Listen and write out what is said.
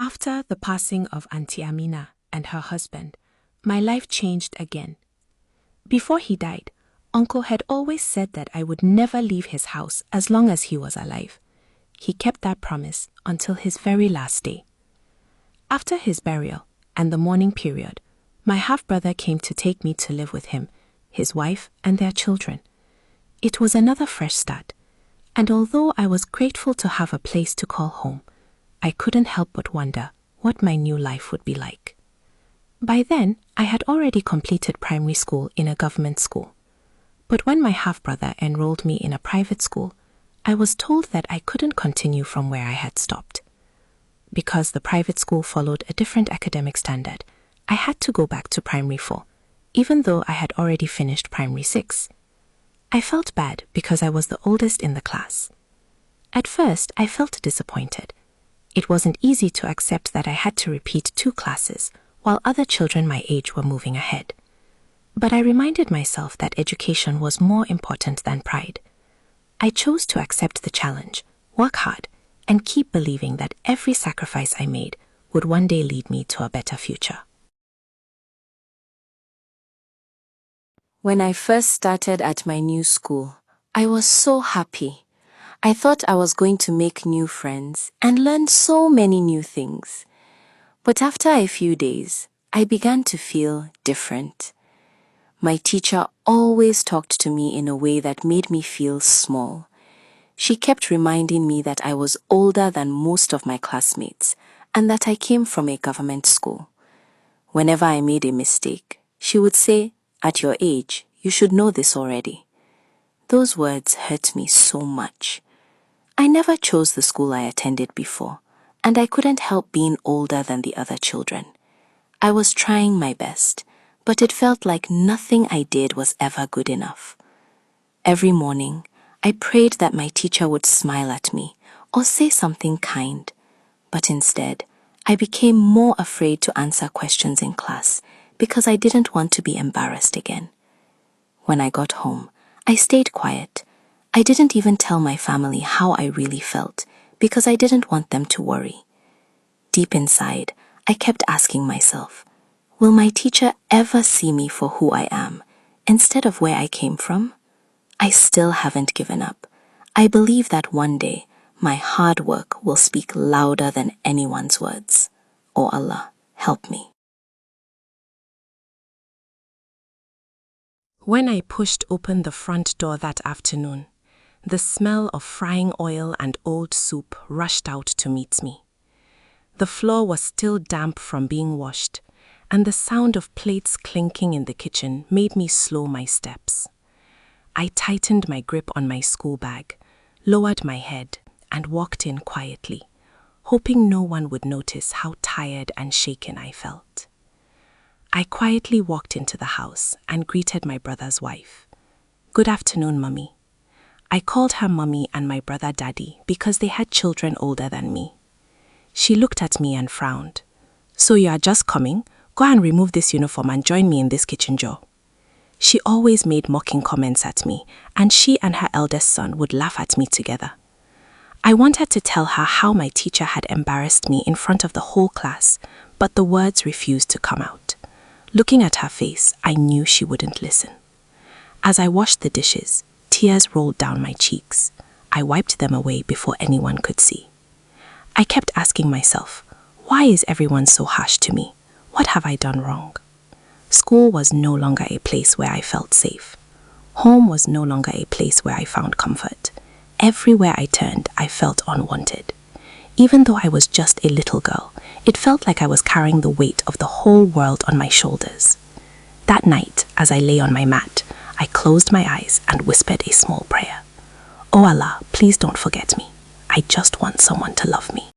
After the passing of Auntie Amina and her husband, my life changed again. Before he died, Uncle had always said that I would never leave his house as long as he was alive. He kept that promise until his very last day. After his burial and the mourning period, my half-brother came to take me to live with him, his wife, and their children. It was another fresh start, and although I was grateful to have a place to call home, I couldn't help but wonder what my new life would be like. By then, I had already completed primary school in a government school. But when my half-brother enrolled me in a private school, I was told that I couldn't continue from where I had stopped. Because the private school followed a different academic standard, I had to go back to primary 4, even though I had already finished primary 6. I felt bad because I was the oldest in the class. At first, I felt disappointed. It wasn't easy to accept that I had to repeat 2 classes while other children my age were moving ahead. But I reminded myself that education was more important than pride. I chose to accept the challenge, work hard, and keep believing that every sacrifice I made would one day lead me to a better future. When I first started at my new school, I was so happy. I thought I was going to make new friends and learn so many new things. But after a few days, I began to feel different. My teacher always talked to me in a way that made me feel small. She kept reminding me that I was older than most of my classmates and that I came from a government school. Whenever I made a mistake, she would say, "At your age, you should know this already." Those words hurt me so much. I never chose the school I attended before, and I couldn't help being older than the other children. I was trying my best, but it felt like nothing I did was ever good enough. Every morning, I prayed that my teacher would smile at me or say something kind, but instead, I became more afraid to answer questions in class because I didn't want to be embarrassed again. When I got home, I stayed quiet. I didn't even tell my family how I really felt because I didn't want them to worry. Deep inside, I kept asking myself, will my teacher ever see me for who I am instead of where I came from? I still haven't given up. I believe that one day my hard work will speak louder than anyone's words. Oh Allah, help me. When I pushed open the front door that afternoon, the smell of frying oil and old soup rushed out to meet me. The floor was still damp from being washed, and the sound of plates clinking in the kitchen made me slow my steps. I tightened my grip on my school bag, lowered my head, and walked in quietly, hoping no one would notice how tired and shaken I felt. I quietly walked into the house and greeted my brother's wife. "Good afternoon, Mummy." I called her Mummy and my brother Daddy because they had children older than me. She looked at me and frowned. "So you are just coming? Go and remove this uniform and join me in this kitchen job." She always made mocking comments at me, and she and her eldest son would laugh at me together. I wanted to tell her how my teacher had embarrassed me in front of the whole class, but the words refused to come out. Looking at her face, I knew she wouldn't listen. As I washed the dishes, tears rolled down my cheeks. I wiped them away before anyone could see. I kept asking myself, why is everyone so harsh to me? What have I done wrong? School was no longer a place where I felt safe. Home was no longer a place where I found comfort. Everywhere I turned, I felt unwanted. Even though I was just a little girl, it felt like I was carrying the weight of the whole world on my shoulders. That night, as I lay on my mat, I closed my eyes and whispered a small prayer. "Oh Allah, please don't forget me. I just want someone to love me."